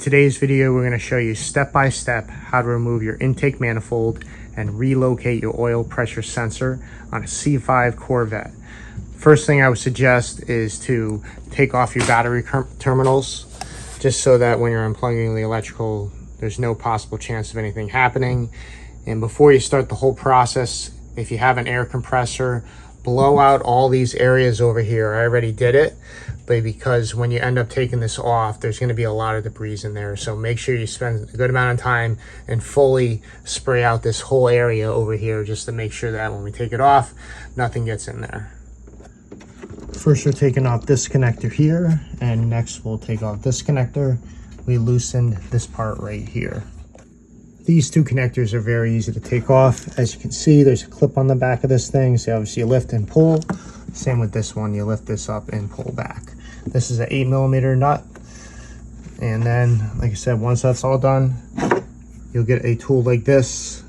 today's video, we're going to show you step by step how to remove your intake manifold and relocate your oil pressure sensor on a C5 Corvette. First thing I would suggest is to take off your battery terminals, just so that when you're unplugging the electrical, there's no possible chance of anything happening. And before you start the whole process, if you have an air compressor, blow out all these areas over here. I already did it, but because when you end up taking this off, there's going to be a lot of debris in there. So make sure you spend a good amount of time and fully spray out this whole area over here, just to make sure that when we take it off, nothing gets in there. First, we're taking off this connector here, and next we'll take off this connector. We loosened this part right here. These two connectors are very easy to take off. As you can see, there's a clip on the back of this thing. So obviously you lift and pull. Same with this one, you lift this up and pull back. This is an 8mm nut. And then, like I said, once that's all done, you'll get a tool like this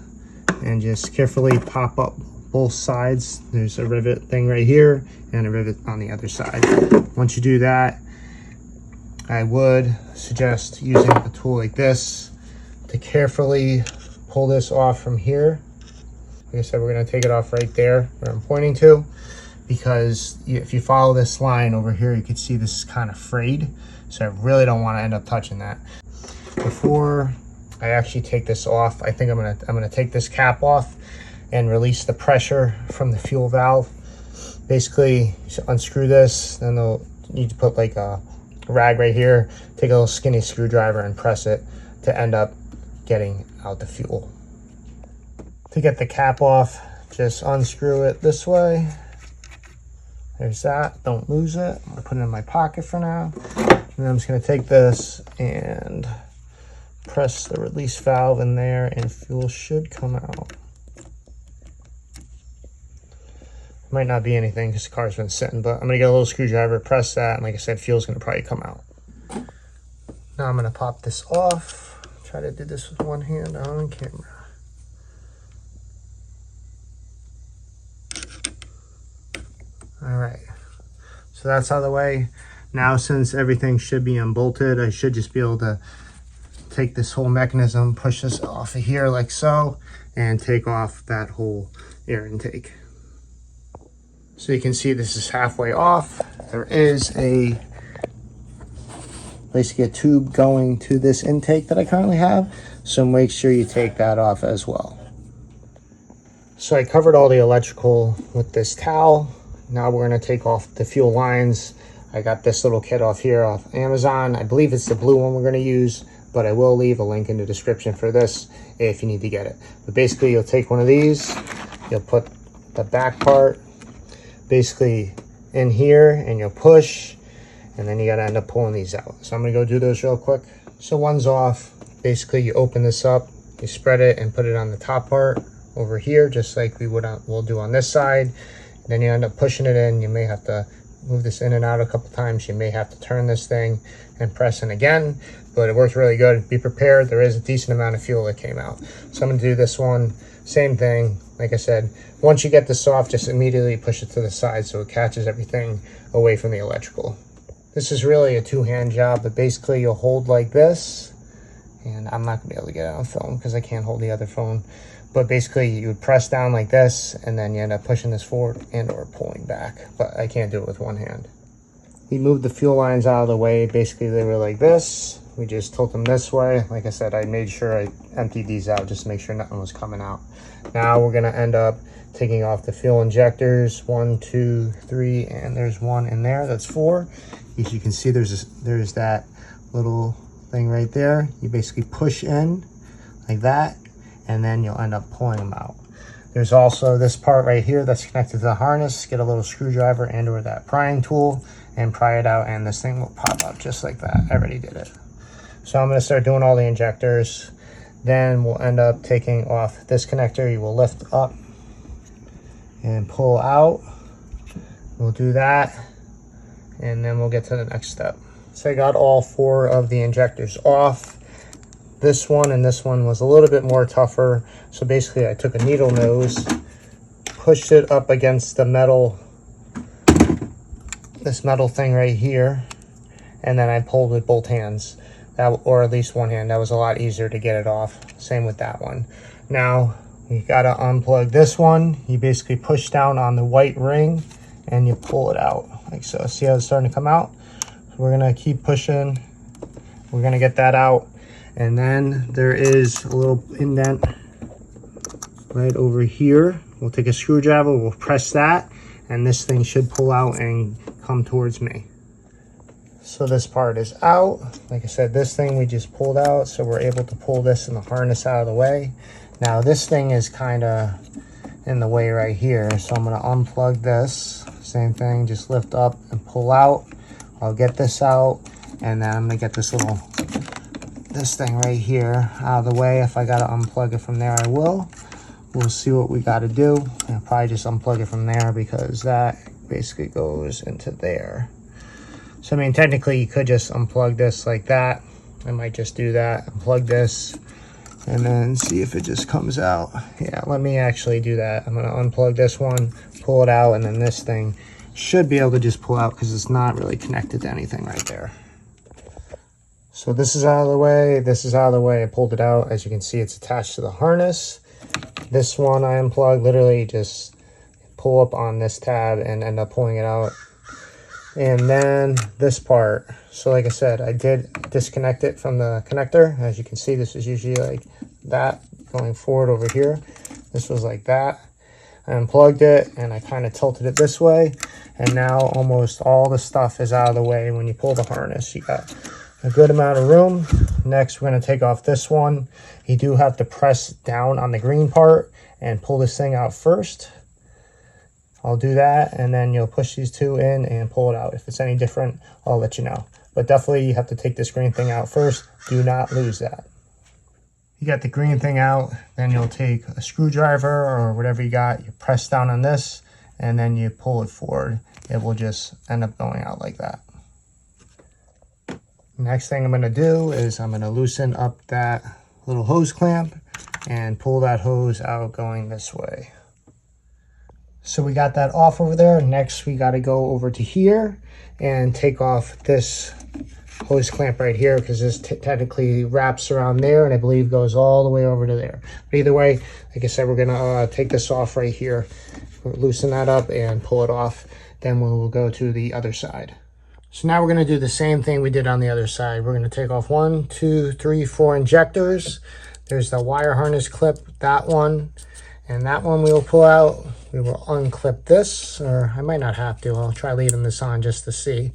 and just carefully pop up both sides. There's a rivet thing right here and a rivet on the other side. Once you do that, I would suggest using a tool like this to carefully pull this off from here. Like I said, we're going to take it off right there where I'm pointing to, because if you follow this line over here, you can see this is kind of frayed. So I really don't want to end up touching that. Before I actually take this off, I think I'm gonna take this cap off and release the pressure from the fuel valve. Basically, you unscrew this, then they'll need to put like a rag right here, take a little skinny screwdriver and press it to end up getting out the fuel. To get the cap off, just unscrew it this way. There's that, don't lose it. I'm gonna put it in my pocket for now. And then I'm just gonna take this and press the release valve in there, and fuel should come out. Might not be anything because the car's been sitting, but I'm gonna get a little screwdriver, press that, and like I said, fuel's gonna probably come out. Now I'm gonna pop this off. Try to do this with one hand on camera. All right, so that's out of the way. Now, since everything should be unbolted, I should just be able to take this whole mechanism, push this off of here like so, and take off that whole air intake. So you can see this is halfway off. There is basically a tube going to this intake that I currently have, so make sure you take that off as well. So I covered all the electrical with this towel. Now we're going to take off the fuel lines. I got this little kit off here off Amazon. I believe it's the blue one we're going to use, but I will leave a link in the description for this if you need to get it. But basically, you'll take one of these, you'll put the back part basically in here, and you'll push, and then you got to end up pulling these out. So I'm going to go do those real quick. So one's off. Basically, you open this up, you spread it and put it on the top part over here, just like we'll do on this side. Then you end up pushing it in. You may have to move this in and out a couple times. You may have to turn this thing and press in again, but it works really good. Be prepared. There is a decent amount of fuel that came out. So I'm going to do this one. Same thing. Like I said, once you get this off, just immediately push it to the side so it catches everything away from the electrical. This is really a two-hand job, but basically you'll hold like this, and I'm not going to be able to get it on film because I can't hold the other phone. But basically you would press down like this, and then you end up pushing this forward and or pulling back. But I can't do it with one hand. We moved the fuel lines out of the way. Basically they were like this. We just tilt them this way. Like I said, I made sure I emptied these out just to make sure nothing was coming out. Now we're gonna end up taking off the fuel injectors. 1, 2, 3, and there's one in there. That's 4. As you can see, there's that little thing right there. You basically push in like that, and then you'll end up pulling them out. There's also this part right here that's connected to the harness. Get a little screwdriver and or that prying tool and pry it out, and this thing will pop up just like that. I already did it. So I'm going to start doing all the injectors. Then we'll end up taking off this connector. You will lift up and pull out. We'll do that, and then we'll get to the next step. So I got all 4 of the injectors off. This one and this one was a little bit more tougher. So basically I took a needle nose, pushed it up against the metal, this metal thing right here, and then I pulled with both hands. that, or at least one hand, that was a lot easier to get it off. Same with that one. Now you gotta unplug this one. You basically push down on the white ring and you pull it out like so. See how it's starting to come out? So we're gonna keep pushing. We're gonna get that out. And then there is a little indent right over here. We'll take a screwdriver, we'll press that, and this thing should pull out and come towards me. So this part is out. Like I said, this thing we just pulled out, so we're able to pull this and the harness out of the way. Now this thing is kind of in the way right here, so I'm going to unplug this. Same thing, just lift up and pull out. I'll get this out, and then I'm going to get this thing right here out of the way. If I got to unplug it from there, I will. We'll see what we got to do. I'll probably just unplug it from there because that basically goes into there. So I mean, technically you could just unplug this like that. I might just do that, unplug this, and then see if it just comes out. Yeah, let me actually do that. I'm gonna unplug this one, pull it out, and then this thing should be able to just pull out because it's not really connected to anything right there. So this is out of the way, this is out of the way. I pulled it out. As you can see, it's attached to the harness. This one I unplugged, literally just pull up on this tab and end up pulling it out. And then this part, so like I said, I did disconnect it from the connector. As you can see, this is usually like that going forward over here. This was like that. I unplugged it and I kind of tilted it this way, and now almost all the stuff is out of the way. When you pull the harness, you got a good amount of room. Next, we're going to take off this one. You do have to press down on the green part and pull this thing out first. I'll do that, and then you'll push these two in and pull it out. If it's any different, I'll let you know. But definitely you have to take this green thing out first. Do not lose that. You got the green thing out, then you'll take a screwdriver or whatever you got, you press down on this, and then you pull it forward. It will just end up going out like that. Next thing I'm going to do is I'm going to loosen up that little hose clamp and pull that hose out going this way. So we got that off over there. Next, we got to go over to here and take off this hose clamp right here, because this technically wraps around there and I believe goes all the way over to there. But either way, like I said, we're going to take this off right here, loosen that up and pull it off. Then we'll go to the other side. So now we're going to do the same thing we did on the other side. We're going to take off 1, 2, 3, 4 injectors. There's the wire harness clip, that one, and that one we will pull out. We will unclip this, or I might not have to. I'll try leaving this on just to see.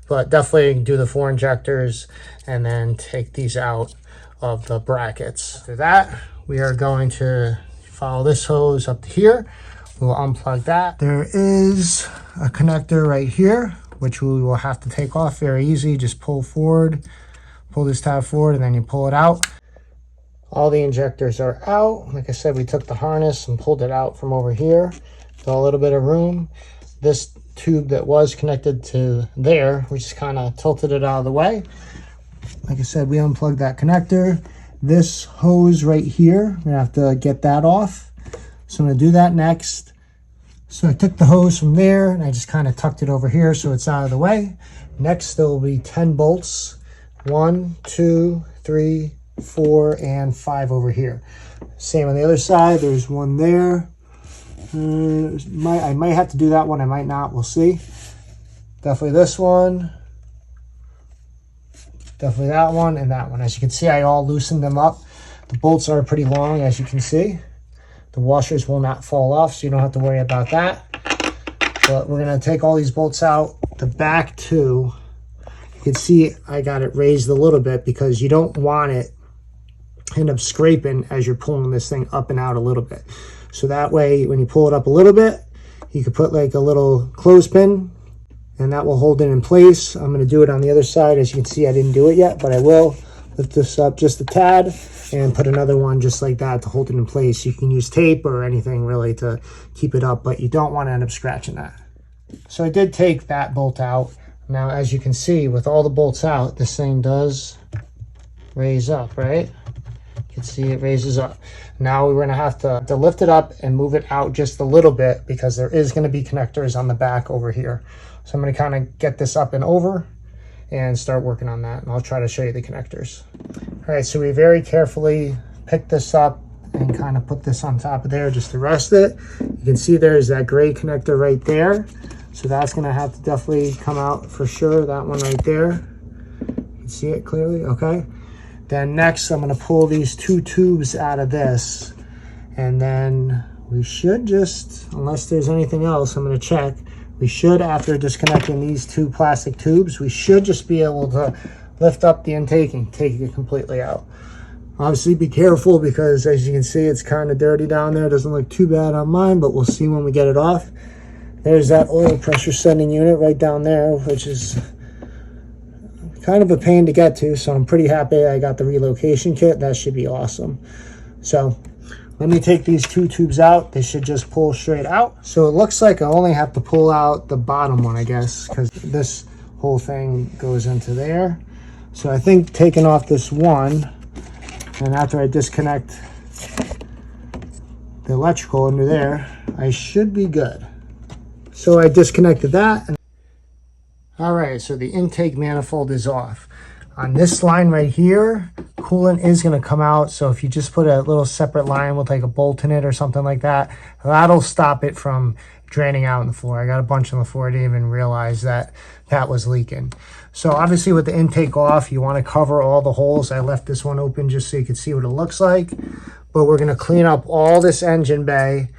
But definitely do the 4 injectors and then take these out of the brackets. After that, we are going to follow this hose up to here. We'll unplug that. There is a connector right here, which we will have to take off. Very easy. Just pull forward, pull this tab forward, and then you pull it out. All the injectors are out. Like I said, we took the harness and pulled it out from over here. Got a little bit of room. This tube that was connected to there, we just kind of tilted it out of the way. Like I said, we unplugged that connector. This hose right here, we're gonna have to get that off. So I'm gonna do that next. So I took the hose from there and I just kind of tucked it over here so it's out of the way. Next, there will be 10 bolts. 1, 2, 3, 4, and 5 over here. Same on the other side. There's one there. I might have to do that one. I might not. We'll see. Definitely this one. Definitely that one and that one. As you can see, I all loosened them up. The bolts are pretty long, as you can see. The washers will not fall off, so you don't have to worry about that. But we're going to take all these bolts out. The back two, you can see I got it raised a little bit because you don't want it end up scraping as you're pulling this thing up and out a little bit. So that way, when you pull it up a little bit, you could put like a little clothespin and that will hold it in place. I'm going to do it on the other side. As you can see, I didn't do it yet, but I will. Lift this up just a tad and put another one just like that to hold it in place. You can use tape or anything really to keep it up, but you don't want to end up scratching that. So I did take that bolt out. Now, as you can see, with all the bolts out, this thing does raise up, right? You can see it raises up. Now we're going to have to lift it up and move it out just a little bit because there is going to be connectors on the back over here. So I'm going to kind of get this up and over and start working on that. And I'll try to show you the connectors. All right, so we very carefully picked this up and kind of put this on top of there just to rest it. You can see there's that gray connector right there. So that's gonna have to definitely come out for sure, that one right there. You can see it clearly, okay? Then next, I'm gonna pull these two tubes out of this, and then we should just, unless there's anything else, I'm gonna check. We should, after disconnecting these two plastic tubes, we should just be able to lift up the intake and take it completely out. Obviously be careful because as you can see, it's kind of dirty down there. It doesn't look too bad on mine, but we'll see when we get it off. There's that oil pressure sending unit right down there, which is kind of a pain to get to. So I'm pretty happy I got the relocation kit. That should be awesome. So let me take these two tubes out. They should just pull straight out. So it looks like I only have to pull out the bottom one, I guess, because this whole thing goes into there. So I think taking off this one, and after I disconnect the electrical under there, I should be good. So I disconnected that. All right, so the intake manifold is off. On this line right here, coolant is gonna come out. So if you just put a little separate line with like a bolt in it or something like that, that'll stop it from draining out on the floor. I got a bunch on the floor. I didn't even realize that that was leaking. So obviously with the intake off, you want to cover all the holes. I left this one open just so you could see what it looks like. But we're going to clean up all this engine bay,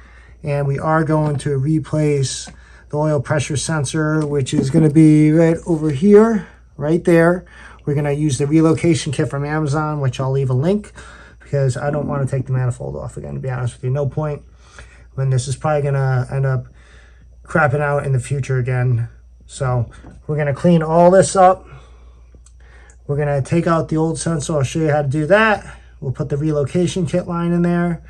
and we are going to replace the oil pressure sensor, which is going to be right over here, right there. We're going to use the relocation kit from Amazon, which I'll leave a link because I don't want to take the manifold off again, to be honest with you. No point when this is probably going to end up crapping out in the future again. So we're going to clean all this up. We're going to take out the old sensor. I'll show you how to do that. We'll put the relocation kit line in there,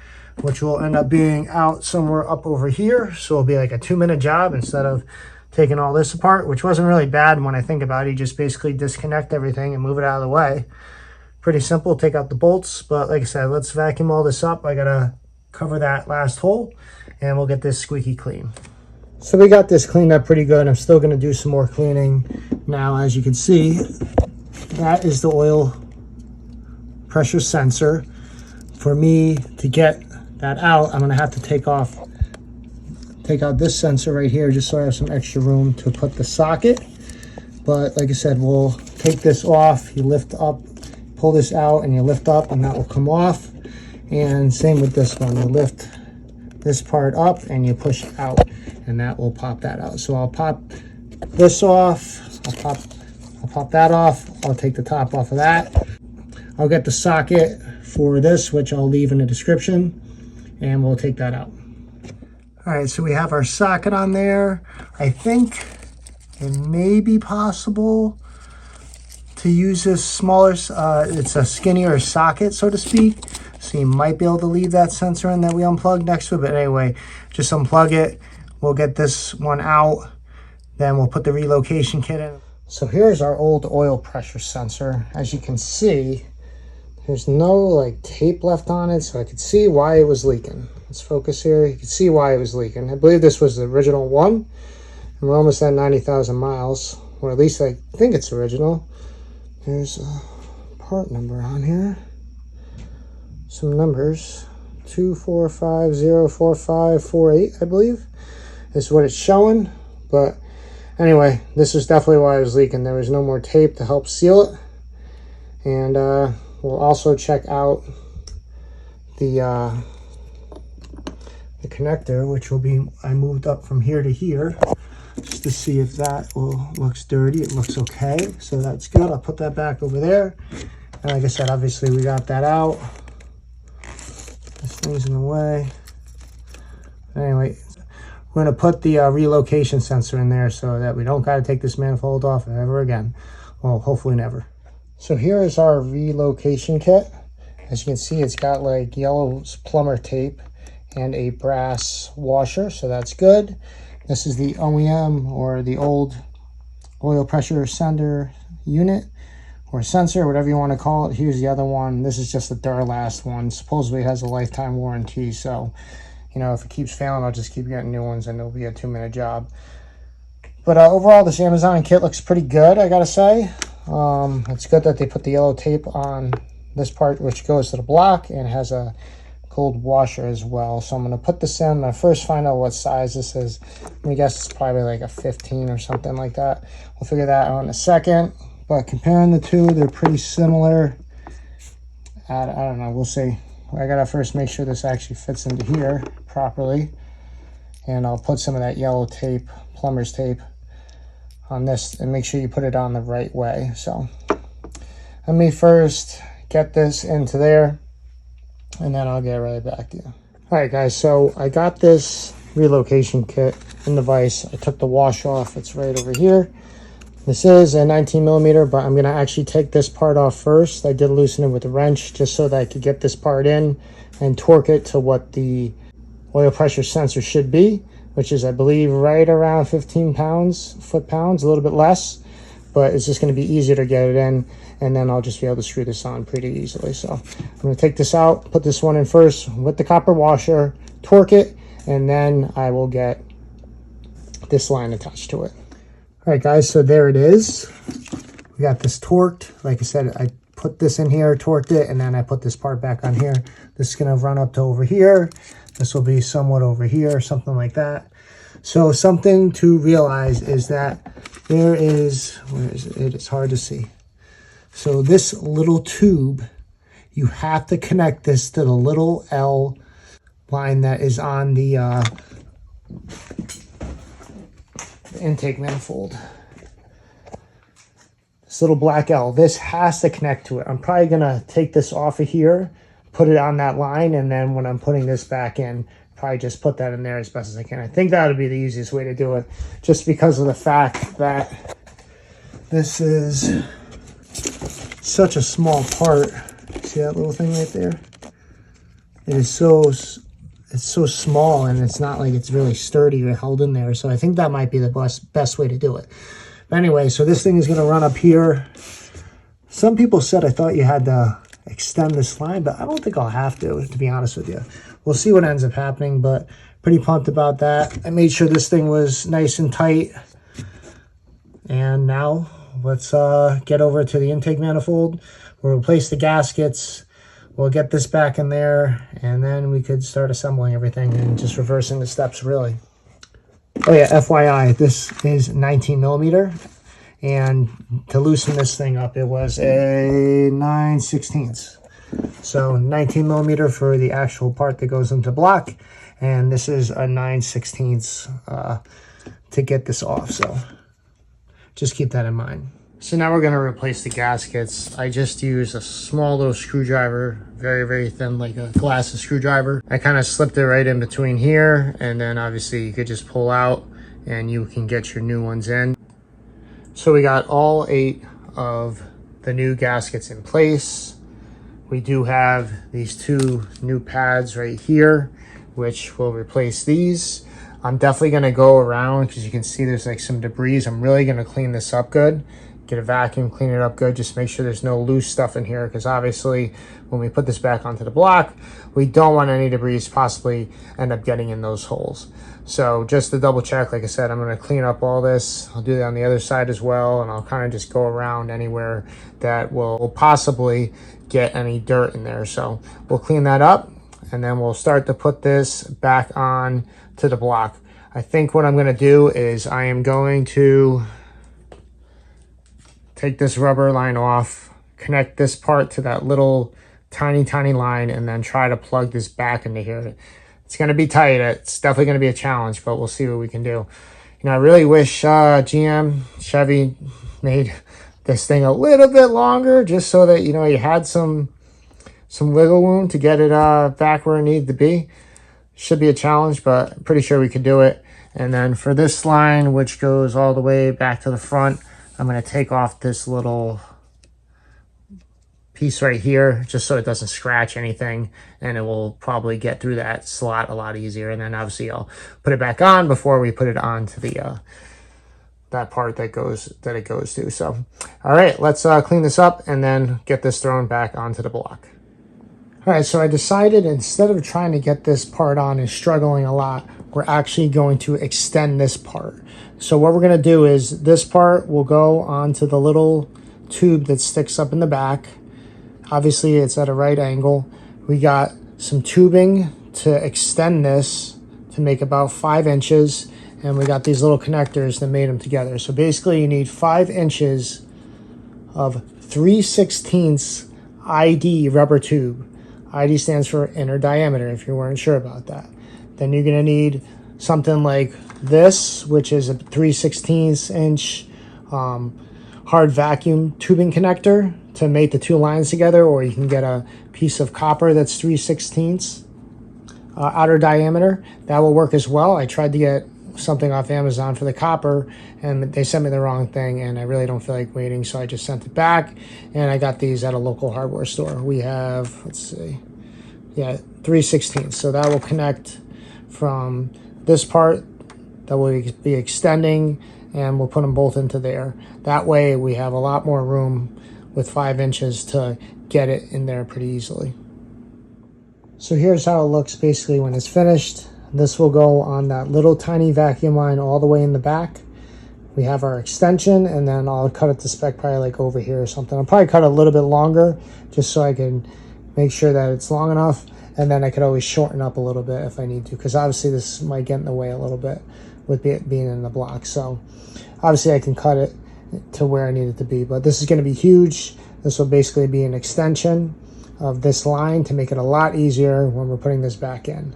which will end up being out somewhere up over here. So it'll be like a 2-minute job instead of taking all this apart, which wasn't really bad when I think about it. You just basically disconnect everything and move it out of the way. Pretty simple, take out the bolts. But like I said, let's vacuum all this up. I got to cover that last hole and we'll get this squeaky clean. So we got this cleaned up pretty good. I'm still going to do some more cleaning. Now, as you can see, that is the oil pressure sensor. For me to get that out, I'm going to have to take out this sensor right here just so I have some extra room to put the socket. But like I said, we'll take this off. You lift up, pull this out, and you lift up, and that will come off. And same with this one. You lift this part up and you push it out, and that will pop that out. So I'll pop this off, I'll pop that off, I'll take the top off of that. I'll get the socket for this, which I'll leave in the description, and we'll take that out. All right, so we have our socket on there. I think it may be possible to use this smaller, it's a skinnier socket, so to speak. So you might be able to leave that sensor in that we unplugged next to it. But anyway, just unplug it. We'll get this one out. Then we'll put the relocation kit in. So here's our old oil pressure sensor. As you can see, there's no like tape left on it. So I could see why it was leaking. Let's focus here. You can see why it was leaking. I believe this was the original one. And we're almost at 90,000 miles. Or at least I think it's original. There's a part number on here. Some numbers, 245-04548, I believe, is what it's showing. But anyway, this is definitely why it was leaking. There was no more tape to help seal it. And we'll also check out the connector, which will be, I moved up from here to here just to see if that looks dirty. It looks okay, so that's good. I'll put that back over there. And like I said, obviously we got that out. This thing's in the way. Anyway, we're going to put the relocation sensor in there so that we don't got to take this manifold off ever again. Well, hopefully never. So here is our relocation kit. As you can see, it's got like yellow plumber tape and a brass washer, so that's good. This is the OEM, or the old oil pressure sender unit, or sensor, whatever you want to call it. Here's the other one. This is just the Duralast one. Supposedly it has a lifetime warranty, so you know, if it keeps failing, I'll just keep getting new ones and it'll be a 2-minute job. But overall, this Amazon kit looks pretty good, I gotta say. It's good that they put the yellow tape on this part, which goes to the block and has a gold washer as well. So I'm going to put this in. I'm going to first find out what size this is. I guess it's probably like a 15 or something like that. We'll figure that out in a second. But comparing the two, they're pretty similar. I don't know. We'll see. I got to first make sure this actually fits into here properly. And I'll put some of that yellow tape, plumber's tape, on this and make sure you put it on the right way. So let me first get this into there and then I'll get right back to you. All right, guys, so I got this relocation kit in the vise. I took the wash off. It's right over here. This is a 19 millimeter, but I'm going to actually take this part off first. I did loosen it with a wrench just so that I could get this part in and torque it to what the oil pressure sensor should be, which is, I believe, right around 15 pounds, foot-pounds, a little bit less, but it's just going to be easier to get it in, and then I'll just be able to screw this on pretty easily. So I'm going to take this out, put this one in first with the copper washer, torque it, and then I will get this line attached to it. All right, guys, so there it is. We got this torqued. Like I said, I put this in here, torqued it, and then I put this part back on here. This is going to run up to over here. This will be somewhat over here, something like that. So something to realize is that there is, where is it? It's hard to see. So this little tube, you have to connect this to the little L line that is on the intake manifold. This little black L, this has to connect to it. I'm probably gonna take this off of here, put it on that line, and then when I'm putting this back in, probably just put that in there as best as I can. I think that would be the easiest way to do it, just because of the fact that this is such a small part. See that little thing right there? It is it's so small, and it's not like it's really sturdy or held in there. So I think that might be the best way to do it. But anyway, so this thing is going to run up here. Some people said I thought you had to extend this line, but I don't think I'll have to be honest with you. We'll see what ends up happening, but pretty pumped about that. I made sure this thing was nice and tight. And now let's get over to the intake manifold. We'll replace the gaskets. We'll get this back in there, and then we could start assembling everything and just reversing the steps, really. Oh yeah, FYI, this is 19 millimeter. And to loosen this thing up, it was a 9/16. So 19 millimeter for the actual part that goes into block. And this is a 9/16 to get this off. So just keep that in mind. So now we're going to replace the gaskets. I just used a small little screwdriver, very, very thin, like a glass screwdriver. I kind of slipped it right in between here. And then obviously you could just pull out and you can get your new ones in. So we got all 8 of the new gaskets in place. We do have these 2 new pads right here, which will replace these. I'm definitely going to go around because you can see there's like some debris. I'm really going to clean this up good. Get a vacuum, clean it up good. Just make sure there's no loose stuff in here, because obviously when we put this back onto the block, we don't want any debris to possibly end up getting in those holes. So just to double check, like I said, I'm going to clean up all this. I'll do that on the other side as well, and I'll kind of just go around anywhere that will possibly get any dirt in there. So we'll clean that up, and then we'll start to put this back on to the block. I think what I'm going to do is I am going to take this rubber line off, connect this part to that little tiny line, and then try to plug this back into here. It's going to be tight. It's definitely going to be a challenge, but we'll see what we can do. You know, I really wish GM, Chevy made this thing a little bit longer, just so that, you know, you had some wiggle room to get it back where it needed to be. Should be a challenge, but I'm pretty sure we could do it. And then for this line, which goes all the way back to the front, I'm going to take off this little piece right here, just so it doesn't scratch anything, and it will probably get through that slot a lot easier. And then obviously I'll put it back on before we put it onto the that part that it goes to. So all right, let's clean this up and then get this thrown back onto the block. All right, so I decided instead of trying to get this part on and struggling a lot, we're actually going to extend this part. So what we're going to do is this part will go onto the little tube that sticks up in the back. Obviously it's at a right angle. We got some tubing to extend this to make about 5 inches, and we got these little connectors that made them together. So basically you need 5 inches of 3/16 ID rubber tube. ID stands for inner diameter, if you weren't sure about that. Then you're gonna need something like this, which is a 3/16 inch hard vacuum tubing connector to make the 2 lines together, or you can get a piece of copper that's 3/16 outer diameter. That will work as well. I tried to get something off Amazon for the copper and they sent me the wrong thing, and I really don't feel like waiting, so I just sent it back, and I got these at a local hardware store. We have, let's see, yeah, 3/16. So that will connect from this part that will be extending, and we'll put them both into there. That way we have a lot more room with 5 inches to get it in there pretty easily. So here's how it looks basically when it's finished. This will go on that little tiny vacuum line all the way in the back. We have our extension, and then I'll cut it to spec probably like over here or something. I'll probably cut a little bit longer just so I can make sure that it's long enough, and then I could always shorten up a little bit if I need to, because obviously this might get in the way a little bit with it being in the block. So obviously I can cut it to where I need it to be, but this is going to be huge. This will basically be an extension of this line to make it a lot easier when we're putting this back in.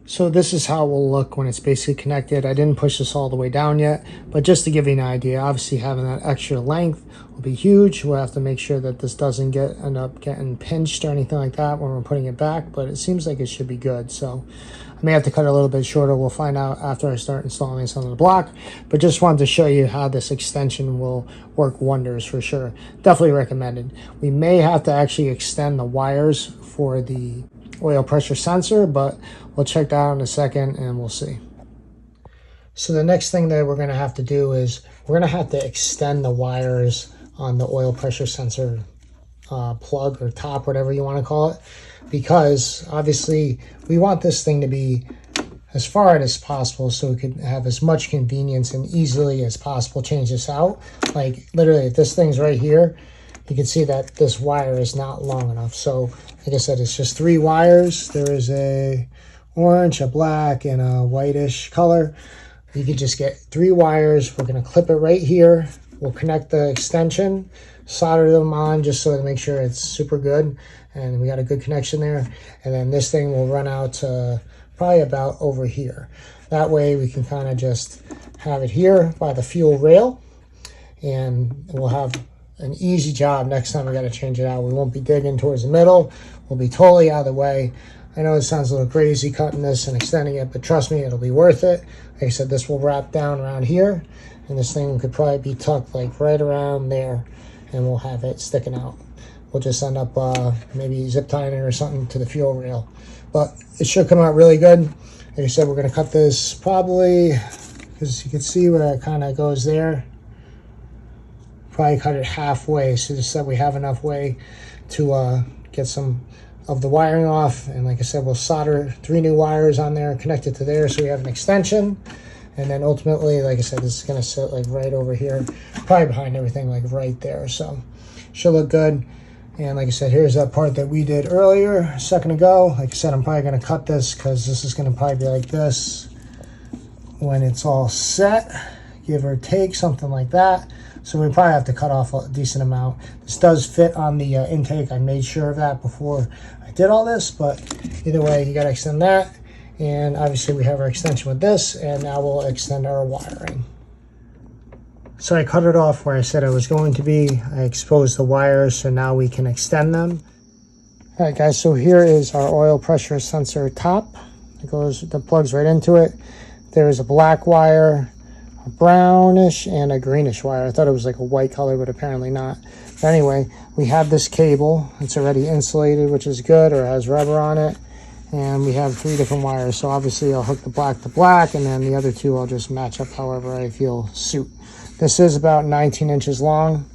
So this is how it will look when it's basically connected. I didn't push this all the way down yet, but just to give you an idea, obviously having that extra length will be huge. We'll have to make sure that this doesn't end up getting pinched or anything like that when we're putting it back, but it seems like it should be good. So I may have to cut it a little bit shorter. We'll find out after I start installing this on the block, but just wanted to show you how this extension will work wonders for sure. Definitely recommended. We may have to actually extend the wires for the oil pressure sensor, but we'll check that out in a second and we'll see. So the next thing that we're going to have to do is we're going to have to extend the wires on the oil pressure sensor plug or top, whatever you want to call it, because obviously we want this thing to be as far out as possible so we can have as much convenience and easily as possible change this out. Like literally if this thing's right here, you can see that this wire is not long enough. So like I said, it's just 3 wires. There is a orange, a black, and a whitish color. You can just get 3 wires. We're going to clip it right here. We'll connect the extension, solder them on just so to make sure it's super good and we got a good connection there. And then this thing will run out to probably about over here. That way we can kind of just have it here by the fuel rail, and we'll have an easy job next time we got to change it out. We won't be digging towards the middle. We'll be totally out of the way. I know it sounds a little crazy cutting this and extending it, but trust me, it'll be worth it. Like I said, this will wrap down around here, and this thing could probably be tucked like right around there, and we'll have it sticking out. We'll just end up maybe zip tying it or something to the fuel rail. But it should come out really good. Like I said, we're going to cut this probably, because you can see where it kind of goes there. Probably cut it halfway so just that we have enough way to get some of the wiring off. And like I said, we'll solder 3 new wires on there, connect it to there so we have an extension. And then ultimately, like I said, this is going to sit like right over here, probably behind everything, like right there. So should look good. And like I said, here's that part that we did earlier a second ago. Like I said, I'm probably going to cut this because this is going to probably be like this when it's all set, give or take, something like that. So we probably have to cut off a decent amount. This does fit on the intake. I made sure of that before I did all this, but either way, you got to extend that. And obviously we have our extension with this, and now we'll extend our wiring. So I cut it off where I said I was going to be. I exposed the wires, so now we can extend them. All right, guys, so here is our oil pressure sensor top. The plugs right into it. There is a black wire, a brownish, and a greenish wire. I thought it was like a white color, but apparently not. But anyway, we have this cable. It's already insulated, which is good, or has rubber on it. And we have 3 different wires. So obviously I'll hook the black to black, and then the other 2 I'll just match up however I feel suit. This is about 19 inches long.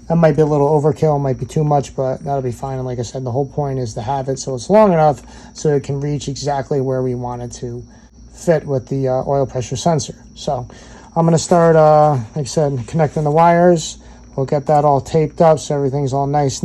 That might be a little overkill, might be too much, but that'll be fine. And like I said, the whole point is to have it so it's long enough so it can reach exactly where we want it to fit with the oil pressure sensor. So I'm going to start, like I said, connecting the wires. We'll get that all taped up so everything's all nice.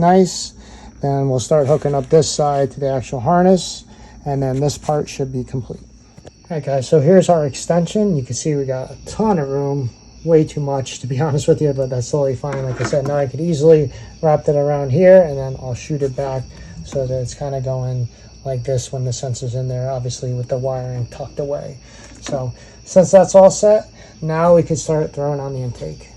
Then we'll start hooking up this side to the actual harness, and then this part should be complete. All right, guys, so here's our extension. You can see we got a ton of room, way too much to be honest with you, but that's totally fine. Like I said, now I could easily wrap it around here, and then I'll shoot it back so that it's kind of going like this when the sensor's in there, obviously with the wiring tucked away. So since that's all set, now we can start throwing on the intake.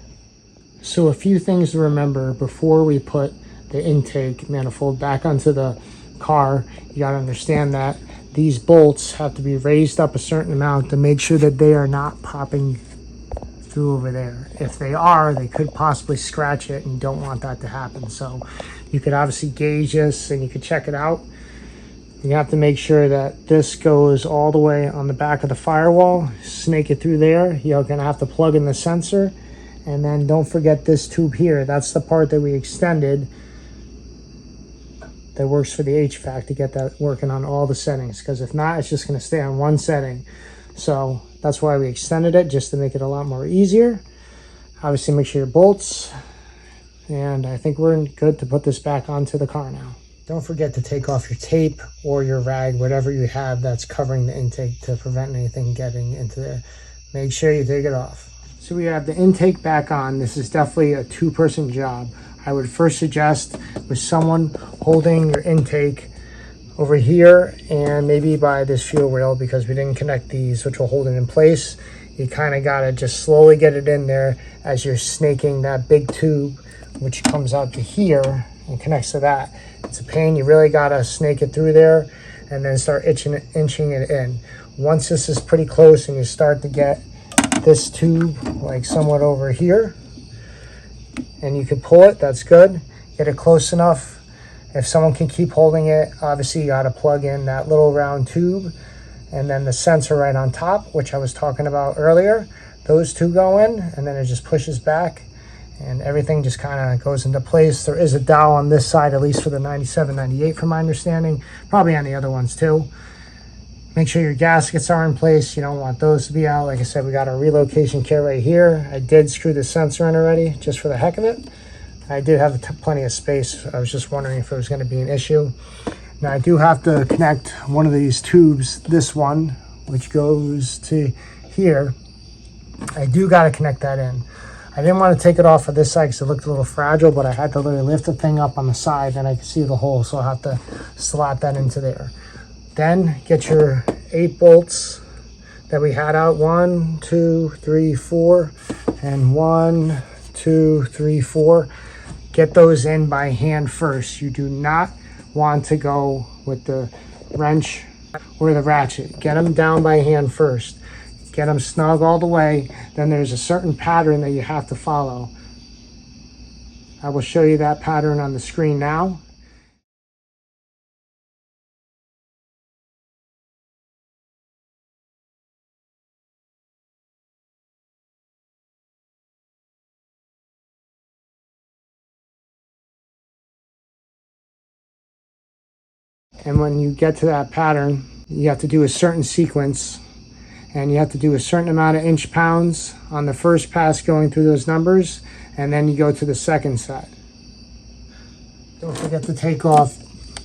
So a few things to remember before we put the intake manifold back onto the car. You got to understand that these bolts have to be raised up a certain amount to make sure that they are not popping through over there. If they are, they could possibly scratch it, and you don't want that to happen. So you could obviously gauge this and you could check it out. You have to make sure that this goes all the way on the back of the firewall, snake it through there. You're gonna have to plug in the sensor, and then don't forget this tube here. That's the part that we extended that works for the HVAC to get that working on all the settings, because if not, it's just gonna stay on one setting. So that's why we extended it, just to make it a lot more easier. Obviously make sure your bolts, and I think we're good to put this back onto the car now. Don't forget to take off your tape or your rag, whatever you have that's covering the intake, to prevent anything getting into there. Make sure you take it off. So we have the intake back on. This is definitely a two-person job. I would first suggest with someone holding your intake over here and maybe by this fuel rail, because we didn't connect these, which will hold it in place. You kind of got to just slowly get it in there as you're snaking that big tube, which comes out to here and connects to that. It's a pain. You really got to snake it through there and then start inching it in. Once this is pretty close and you start to get this tube like somewhat over here and you can pull it, that's good. Get it close enough. If someone can keep holding it, obviously you got to plug in that little round tube and then the sensor right on top, which I was talking about earlier. Those two go in, and then it just pushes back and everything just kind of goes into place. There is a dowel on this side, at least for the 97, 98 from my understanding, probably on the other ones too. Make sure your gaskets are in place. You don't want those to be out. Like I said, we got our relocation kit right here. I did screw the sensor in already, just for the heck of it. I did have plenty of space. I was just wondering if it was going to be an issue. Now I do have to connect one of these tubes, this one, which goes to here. I do got to connect that in. I didn't want to take it off of this side because it looked a little fragile, but I had to literally lift the thing up on the side and I could see the hole, so I'll have to slot that into there. Then get your 8 bolts that we had out, 1, 2, 3, 4, and 1, 2, 3, 4. Get those in by hand first. You do not want to go with the wrench or the ratchet. Get them down by hand first. Get them snug all the way. Then there's a certain pattern that you have to follow. I will show you that pattern on the screen now. And when you get to that pattern, you have to do a certain sequence, and you have to do a certain amount of inch-pounds on the first pass going through those numbers, and then you go to the second set. Don't forget to take off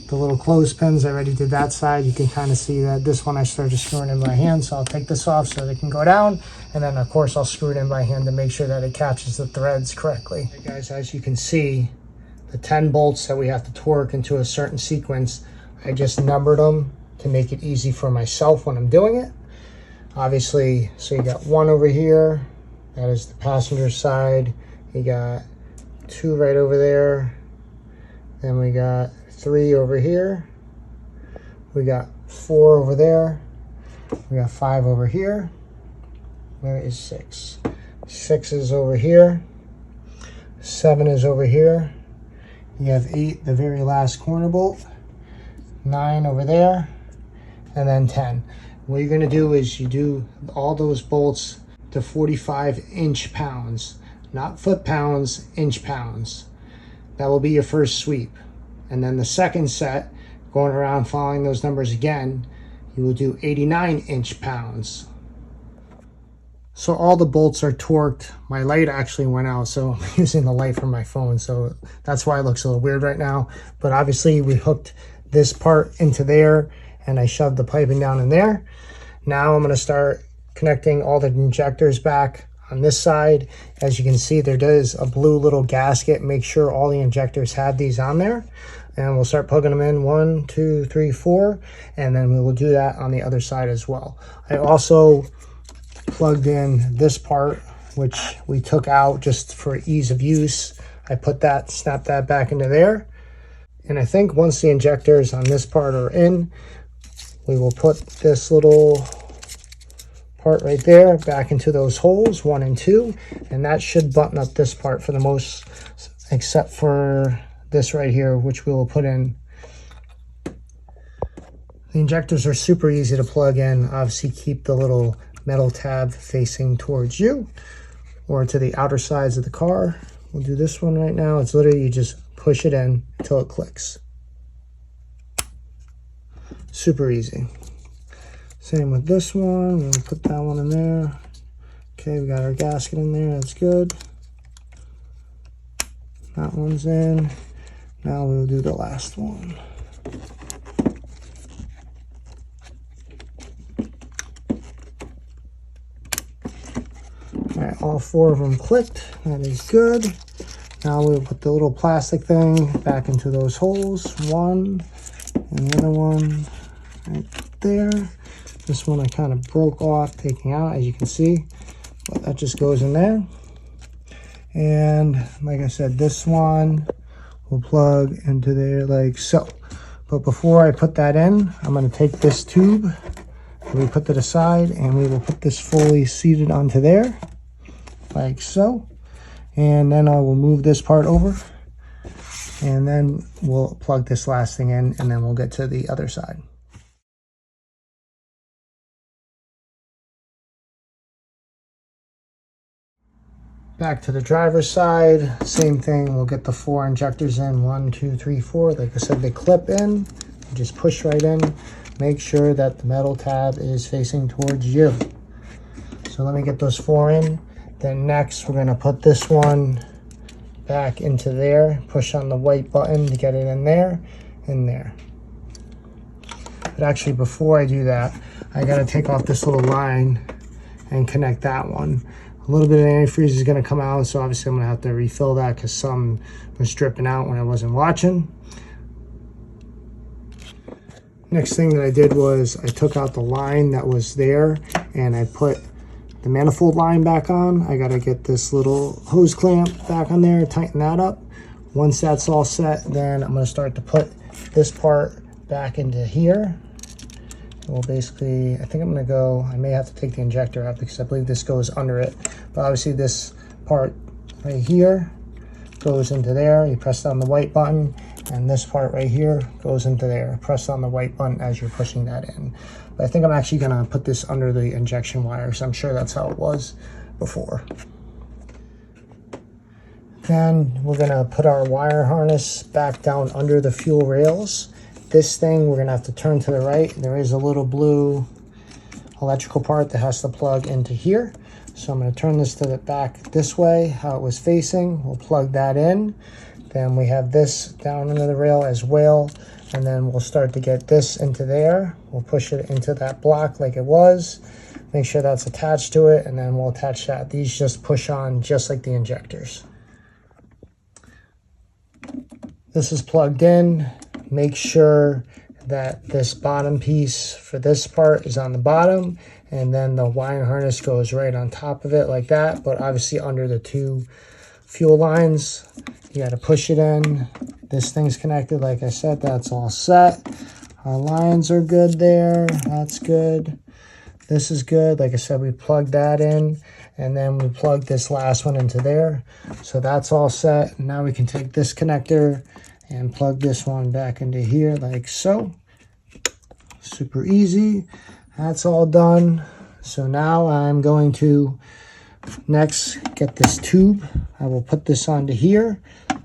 the little clothespins. I already did that side. You can kind of see that this one I started screwing in by hand, so I'll take this off so they can go down, and then of course I'll screw it in by hand to make sure that it catches the threads correctly. Okay, guys, as you can see, the 10 bolts that we have to torque into a certain sequence, I just numbered them to make it easy for myself when I'm doing it. Obviously, so you got 1 over here, that is the passenger side. You got 2 right over there. Then we got 3 over here. We got 4 over there. We got 5 over here. Where is 6? 6 is over here. 7 is over here. You have 8, the very last corner bolt. 9 over there, and then 10. What you're going to do is you do all those bolts to 45 inch-pounds, not foot-pounds, inch-pounds. That will be your first sweep. And then the second set, going around following those numbers again, you will do 89 inch-pounds. So all the bolts are torqued. My light actually went out, so I'm using the light from my phone, so that's why it looks a little weird right now. But obviously we hooked this part into there, and I shoved the piping down in there. Now I'm going to start connecting all the injectors back on this side. As you can see, there does a blue little gasket. Make sure all the injectors have these on there. And we'll start plugging them in 1, 2, 3, 4, and then we will do that on the other side as well. I also plugged in this part, which we took out just for ease of use. I put that, snapped that back into there. And I think once the injectors on this part are in, we will put this little part right there back into those holes, 1 and 2, and that should button up this part for the most, except for this right here, which we will put in. The injectors are super easy to plug in. Obviously keep the little metal tab facing towards you or to the outer sides of the car. We'll do this one right now. It's literally you just push it in until it clicks. Super easy. Same with this one. We'll put that one in there. Okay, we got our gasket in there. That's good. That one's in. Now we'll do the last one. All right, all 4 of them clicked. That is good. Now we'll put the little plastic thing back into those holes. 1 and the other one right there. This one I kind of broke off, taking out, as you can see. But that just goes in there. And like I said, this one will plug into there like so. But before I put that in, I'm going to take this tube that we put to the side, and we will put this fully seated onto there like so. And then I will move this part over, and then we'll plug this last thing in, and then we'll get to the other side. Back to the driver's side, same thing. We'll get the 4 injectors in, 1, 2, 3, 4. Like I said, they clip in. You just push right in. Make sure that the metal tab is facing towards you. So let me get those 4 in. Then next, we're going to put this one back into there. Push on the white button to get it in there, in there. But actually, before I do that, I got to take off this little line and connect that one. A little bit of antifreeze is going to come out, so obviously I'm going to have to refill that because some was dripping out when I wasn't watching. Next thing that I did was I took out the line that was there, and I put the manifold line back on. I got to get this little hose clamp back on there, tighten that up. Once that's all set, then I'm going to start to put this part back into here. Well, basically, I think I'm going to go, I may have to take the injector out because I believe this goes under it. But obviously this part right here goes into there. You press down the white button, and this part right here goes into there. Press on the white button as you're pushing that in. But I think I'm actually going to put this under the injection wire, so I'm sure that's how it was before. Then we're going to put our wire harness back down under the fuel rails. This thing, we're going to have to turn to the right. There is a little blue electrical part that has to plug into here. So I'm going to turn this to the back this way, how it was facing. We'll plug that in. Then we have this down under the rail as well. And then we'll start to get this into there. We'll push it into that block like it was. Make sure that's attached to it, and then we'll attach that. These just push on just like the injectors. This is plugged in. Make sure that this bottom piece for this part is on the bottom, and then the wire harness goes right on top of it like that, but obviously under the 2 fuel lines. You got to push it in. This thing's connected, like I said. That's all set. Our lines are good there. That's good. This is good. Like I said, we plugged that in, and then we plug this last one into there. So that's all set. Now we can take this connector and plug this one back into here like so. Super easy. That's all done. So now I'm going to next get this tube. I will put this onto here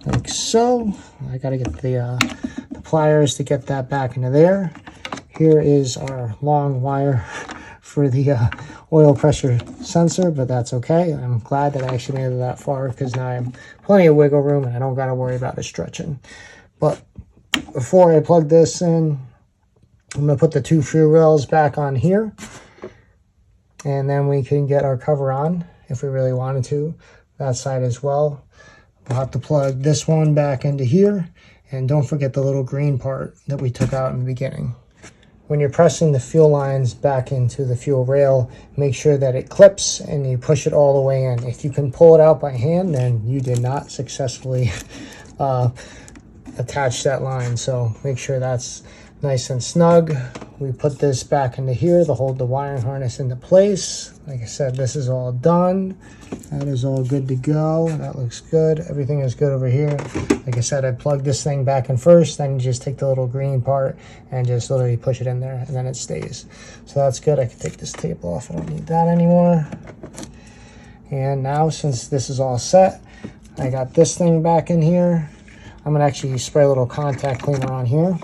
like so. I got to get the pliers to get that back into there. Here is our long wire for the oil pressure sensor, but that's okay. I'm glad that I actually made it that far, because now I have plenty of wiggle room and I don't got to worry about it stretching. But before I plug this in, I'm going to put the 2 fuel rails back on here, and then we can get our cover on if we really wanted to, that side as well. We'll have to plug this one back into here, and don't forget the little green part that we took out in the beginning. When you're pressing the fuel lines back into the fuel rail, make sure that it clips and you push it all the way in. If you can pull it out by hand, then you did not successfully attach that line. So make sure that's nice and snug. We put this back into here to hold the wiring harness into place. Like I said, this is all done. That is all good to go. That looks good. Everything is good over here. Like I said, I plugged this thing back in first, then you just take the little green part and just literally push it in there, and then it stays. So that's good. I can take this tape off. I don't need that anymore. And now, since this is all set, I got this thing back in here. I'm gonna actually spray a little contact cleaner on here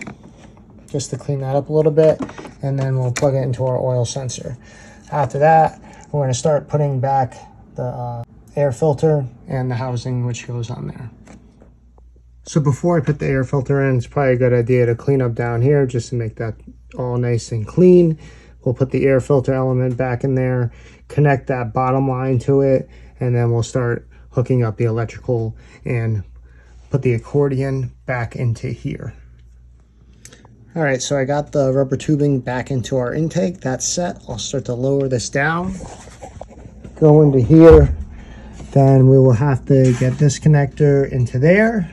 just to clean that up a little bit, and then we'll plug it into our oil sensor. After that, we're going to start putting back the air filter and the housing which goes on there. So before I put the air filter in, it's probably a good idea to clean up down here just to make that all nice and clean. We'll put the air filter element back in there, connect that bottom line to it, and then we'll start hooking up the electrical and put the accordion back into here. All right, so I got the rubber tubing back into our intake. That's set. I'll start to lower this down, go into here. Then we will have to get this connector into there.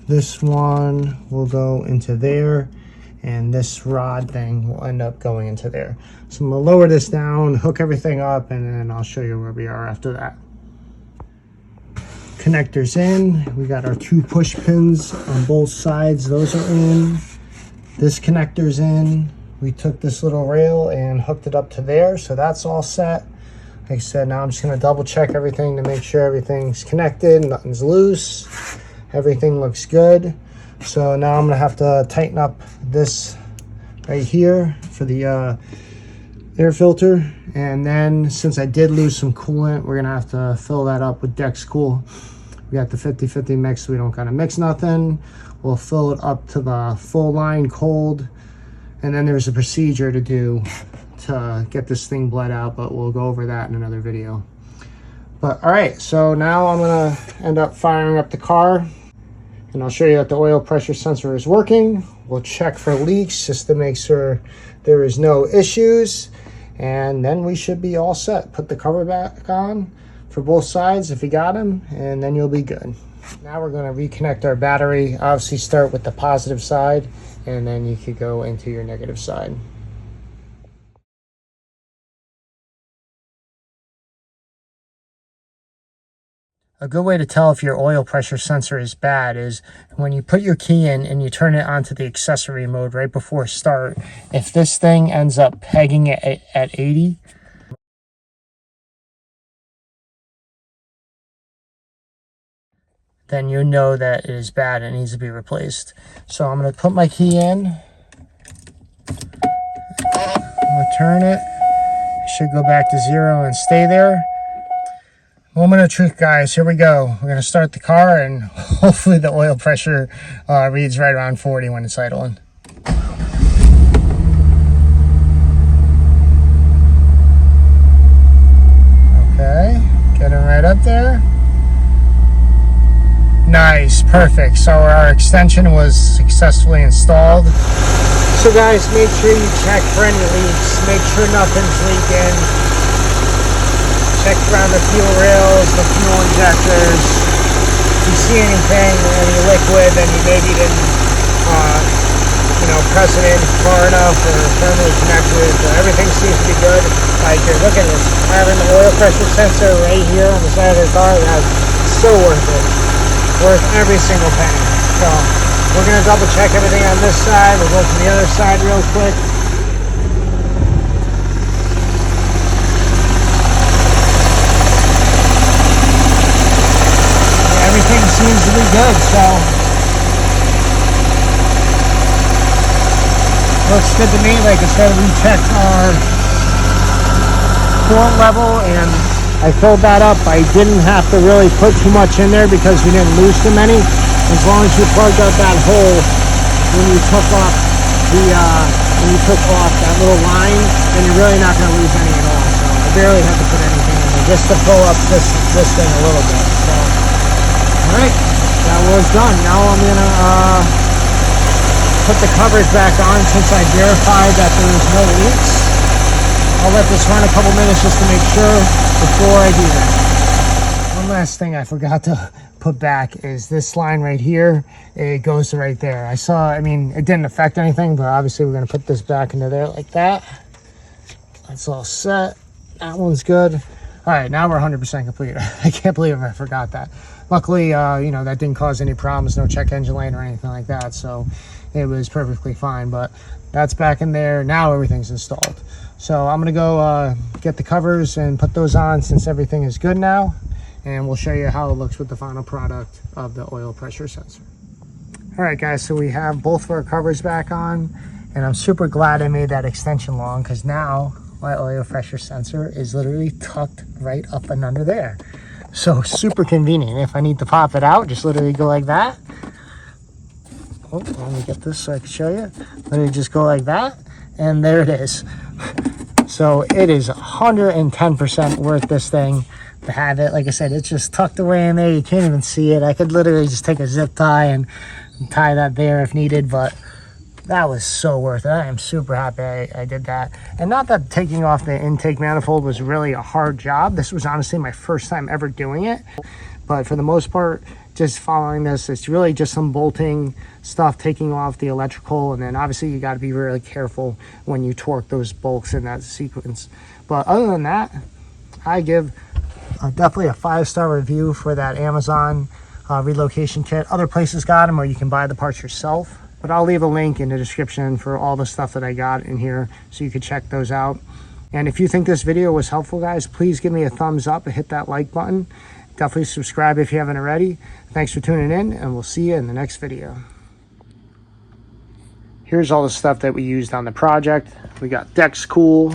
This one will go into there, and this rod thing will end up going into there. So I'm gonna lower this down, hook everything up, and then I'll show you where we are after that. Connectors in. We got our 2 push pins on both sides. Those are in. This connector's in. We took this little rail and hooked it up to there, so that's all set. Like I said, now I'm just gonna double check everything to make sure everything's connected, nothing's loose, everything looks good. So now I'm gonna have to tighten up this right here for the air filter, and then since I did lose some coolant, we're gonna have to fill that up with Dex Cool. We got the 50-50 mix, so we don't gotta mix nothing. We'll fill it up to the full line cold, and then there's a procedure to do to get this thing bled out, but we'll go over that in another video. But all right, so now I'm gonna end up firing up the car, and I'll show you that the oil pressure sensor is working. We'll check for leaks just to make sure there is no issues, and then we should be all set. Put the cover back on for both sides if you got them, and then you'll be good. Now we're going to reconnect our battery. Obviously start with the positive side, and then you could go into your negative side. A good way to tell if your oil pressure sensor is bad is when you put your key in and you turn it onto the accessory mode right before start. If this thing ends up pegging it at 80, then you know that it is bad and it needs to be replaced. So I'm going to put my key in. I'm going to turn it. It should go back to 0 and stay there. Moment of truth, guys. Here we go. We're going to start the car, and hopefully the oil pressure reads right around 40 when it's idling. Okay, getting right up there. Nice, perfect. So our extension was successfully installed. So guys, make sure you check for any leaks. Make sure nothing's leaking. Check around the fuel rails, the fuel injectors. If you see anything, any liquid, then you maybe didn't, press it in far enough or firmly connected. So everything seems to be good. Like you're looking at having the oil pressure sensor right here on the side of the car. That's so worth it. Worth every single penny. So we're gonna double check everything on this side. We'll go to the other side real quick. Everything seems to be good, so looks good to me. Like I said, we checked our coolant level, and I filled that up. I didn't have to really put too much in there because we didn't lose too many. As long as you plugged out that hole when you took off that little line, then you're really not going to lose any at all. So I barely had to put anything in there just to fill up this thing a little bit. So, all right, that was done. Now I'm going to put the covers back on since I verified that there was no leaks. I'll let this run a couple minutes just to make sure before I do that. One last thing I forgot to put back is this line right here. It goes to right there. I mean, it didn't affect anything, but obviously we're going to put this back into there like that. That's all set. That one's good. All right, now we're 100% complete. I can't believe I forgot that. Luckily, you know, that didn't cause any problems, no check engine light or anything like that, so it was perfectly fine. But that's back in there. Now everything's installed. So I'm gonna go get the covers and put those on since everything is good now, and we'll show you how it looks with the final product of the oil pressure sensor. All right, guys, so we have both of our covers back on, and I'm super glad I made that extension long, because now my oil pressure sensor is literally tucked right up and under there. So super convenient. If I need to pop it out, just literally go like that. Oh, let me get this so I can show you. Literally just go like that, and there it is. So it is 110% worth this thing to have it. Like I said, it's just tucked away in there. You can't even see it. I could literally just take a zip tie and tie that there if needed, but that was so worth it. I am super happy I did that. And not that taking off the intake manifold was really a hard job. This was honestly my first time ever doing it. But for the most part, just following this, it's really just some bolting stuff, taking off the electrical, and then obviously you got to be really careful when you torque those bolts in that sequence. But other than that, I give definitely a 5-star review for that Amazon relocation kit. Other places got them, or you can buy the parts yourself. But I'll leave a link in the description for all the stuff that I got in here so you can check those out. And if you think this video was helpful, guys, please give me a thumbs up and hit that like button. Definitely subscribe if you haven't already. Thanks for tuning in, and we'll see you in the next video. Here's all the stuff that we used on the project. We got Dex Cool.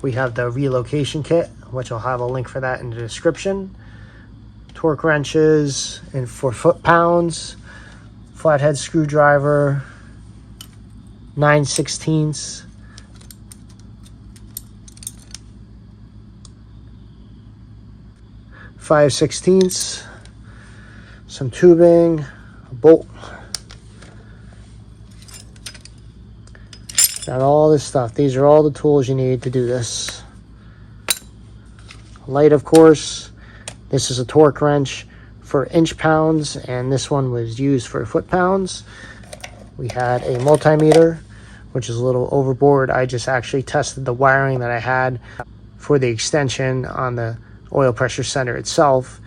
We have the relocation kit, which I'll have a link for that in the description. Torque wrenches in 4 foot-pounds. Flathead screwdriver, 9/16. .5/16, some tubing, a bolt. Got all this stuff. These are all the tools you need to do this. Light, of course. This is a torque wrench for inch-pounds, and this one was used for foot-pounds. We had a multimeter, which is a little overboard. I just actually tested the wiring that I had for the extension on the oil pressure center itself.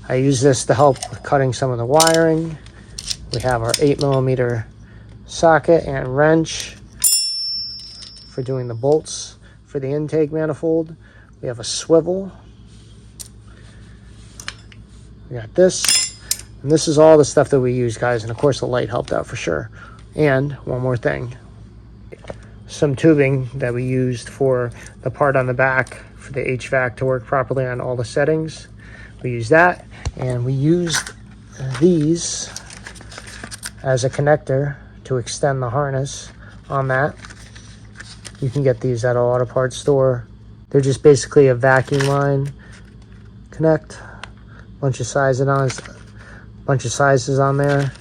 I use this to help with cutting some of the wiring. We have our 8mm socket and wrench for doing the bolts for the intake manifold. We have a swivel. We got this, and this is all the stuff that we use, guys, and of course the light helped out for sure. And one more thing, some tubing that we used for the part on the back for the HVAC to work properly on all the settings. We used that, and we used these as a connector to extend the harness on that. You can get these at a auto parts store. They're just basically a vacuum line connect. Bunch of sizes on there.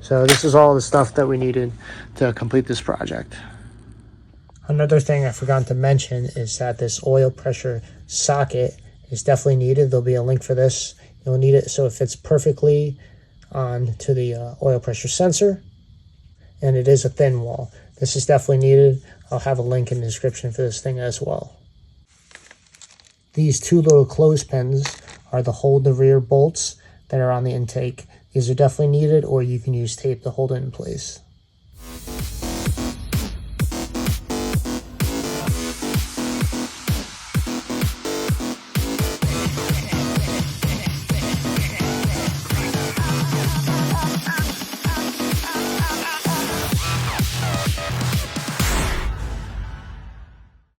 So this is all the stuff that we needed to complete this project. Another thing I forgot to mention is that this oil pressure socket is definitely needed. There'll be a link for this. You'll need it so it fits perfectly on to the oil pressure sensor, and it is a thin wall. This is definitely needed. I'll have a link in the description for this thing as well. These 2 little clothespins are to hold the rear bolts that are on the intake. These are definitely needed, or you can use tape to hold it in place.